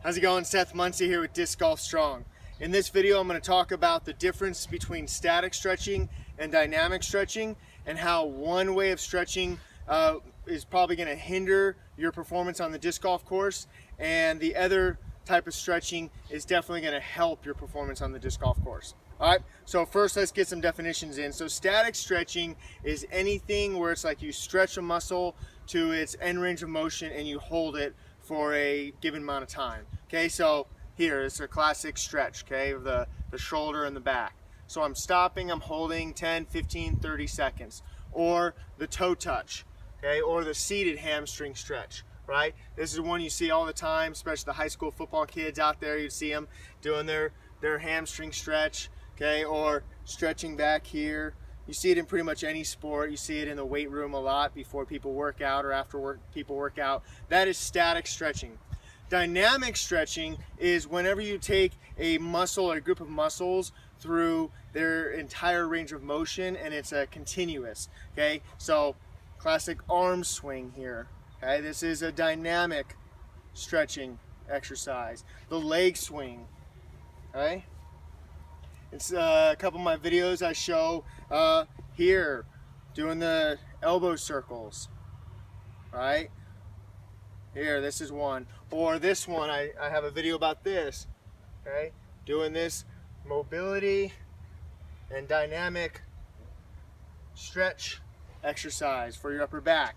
How's it going? Seth Muncie here with Disc Golf Strong. In this video I'm going to talk about the difference between static stretching and dynamic stretching, and how one way of stretching is probably going to hinder your performance on the disc golf course, and the other type of stretching is definitely going to help your performance on the disc golf course. Alright, so first let's get some definitions in. So static stretching is anything where it's like you stretch a muscle to its end range of motion and you hold it for a given amount of time. Okay, so here is a classic stretch, okay, of the shoulder and the back. So I'm stopping, I'm holding 10, 15, 30 seconds. Or the toe touch, okay, or the seated hamstring stretch, right? This is one you see all the time, especially the high school football kids out there. You see them doing their hamstring stretch, okay, or stretching back here. You see it in pretty much any sport. You see it in the weight room a lot before people work out or after people work out. That is static stretching. Dynamic stretching is whenever you take a muscle or a group of muscles through their entire range of motion and it's a continuous, okay? So classic arm swing here, okay? This is a dynamic stretching exercise. The leg swing, okay? It's a couple of my videos I show here doing the elbow circles, right? Here, this is one. Or this one, I have a video about this, okay? Doing this mobility and dynamic stretch exercise for your upper back.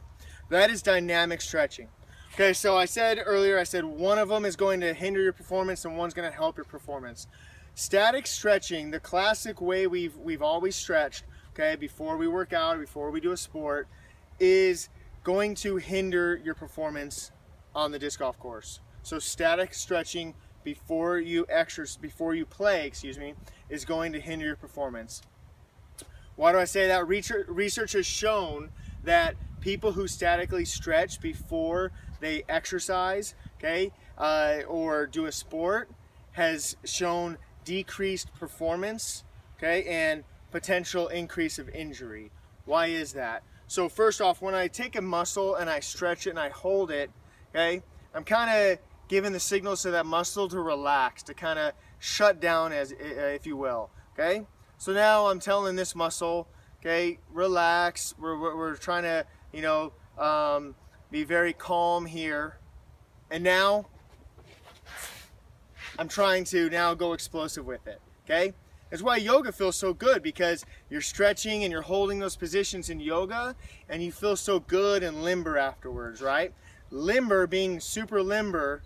That is dynamic stretching. Okay, so I said earlier, one of them is going to hinder your performance and one's going to help your performance. Static stretching, the classic way we've always stretched, okay, before we work out, before we do a sport, is going to hinder your performance on the disc golf course. So static stretching before you play, is going to hinder your performance. Why do I say that? Research has shown that people who statically stretch before they exercise, okay, or do a sport, has shown decreased performance, okay, and potential increase of injury. Why is that? So first off, when I take a muscle and I stretch it and I hold it, okay, I'm kind of giving the signals to that muscle to relax, to kind of shut down, as if you will, okay? So now I'm telling this muscle, okay, relax. We're trying to, be very calm here. And now I'm trying to now go explosive with it, okay? That's why yoga feels so good, because you're stretching and you're holding those positions in yoga and you feel so good and limber afterwards, right? Limber, being super limber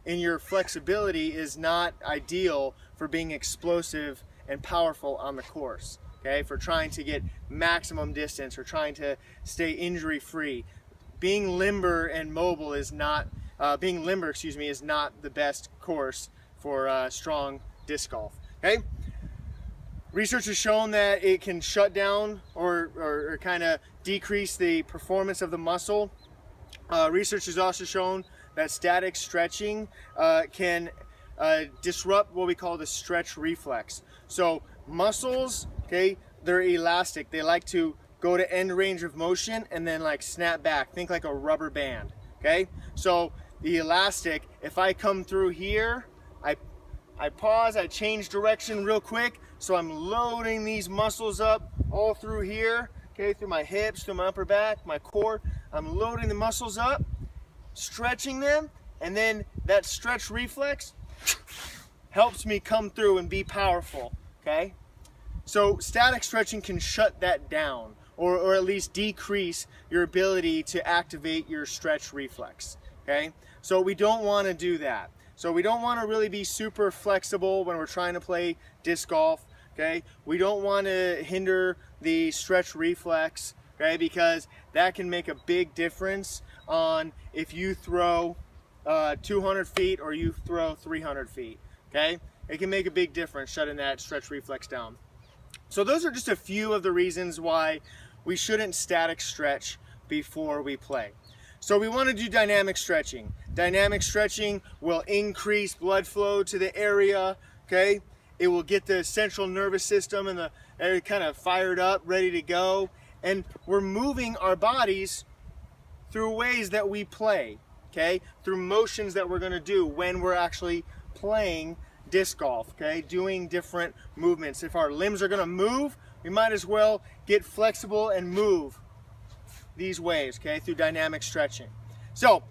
in your flexibility, is not ideal for being explosive and powerful on the course, okay? For trying to get maximum distance or trying to stay injury free. Being limber and mobile is not, is not the best course for strong disc golf, okay? Research has shown that it can shut down or kind of decrease the performance of the muscle. Research has also shown that static stretching can disrupt what we call the stretch reflex. So muscles, okay, they're elastic. They like to go to end range of motion and then like snap back. Think like a rubber band, okay? So the elastic, if I come through here, I pause, I change direction real quick, so I'm loading these muscles up all through here, okay, through my hips, through my upper back, my core. I'm loading the muscles up, stretching them, and then that stretch reflex helps me come through and be powerful, okay? So static stretching can shut that down, or at least decrease your ability to activate your stretch reflex, okay? So we don't want to do that. So we don't want to really be super flexible when we're trying to play disc golf, okay? We don't want to hinder the stretch reflex, okay? Because that can make a big difference on if you throw 200 feet or you throw 300 feet, okay? It can make a big difference shutting that stretch reflex down. So those are just a few of the reasons why we shouldn't static stretch before we play. So we want to do dynamic stretching. Dynamic stretching will increase blood flow to the area, okay? It will get the central nervous system and the area kind of fired up, ready to go. And we're moving our bodies through ways that we play. okay, through motions that we're going to do when we're actually playing disc golf, okay, doing different movements. If our limbs are going to move, we might as well get flexible and move these ways, okay, through dynamic stretching. So,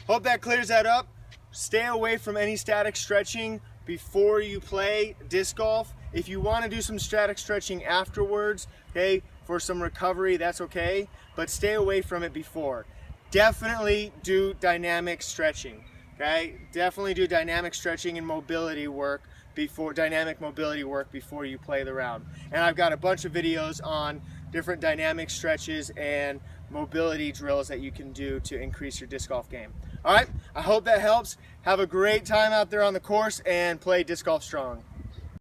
hope that clears that up. Stay away from any static stretching before you play disc golf. If you want to do some static stretching afterwards, okay, for some recovery, that's okay, but stay away from it before. Definitely do dynamic stretching, okay? Definitely do dynamic stretching and mobility work before you play the round. And I've got a bunch of videos on different dynamic stretches and mobility drills that you can do to increase your disc golf game. All right, I hope that helps. Have a great time out there on the course and play disc golf strong.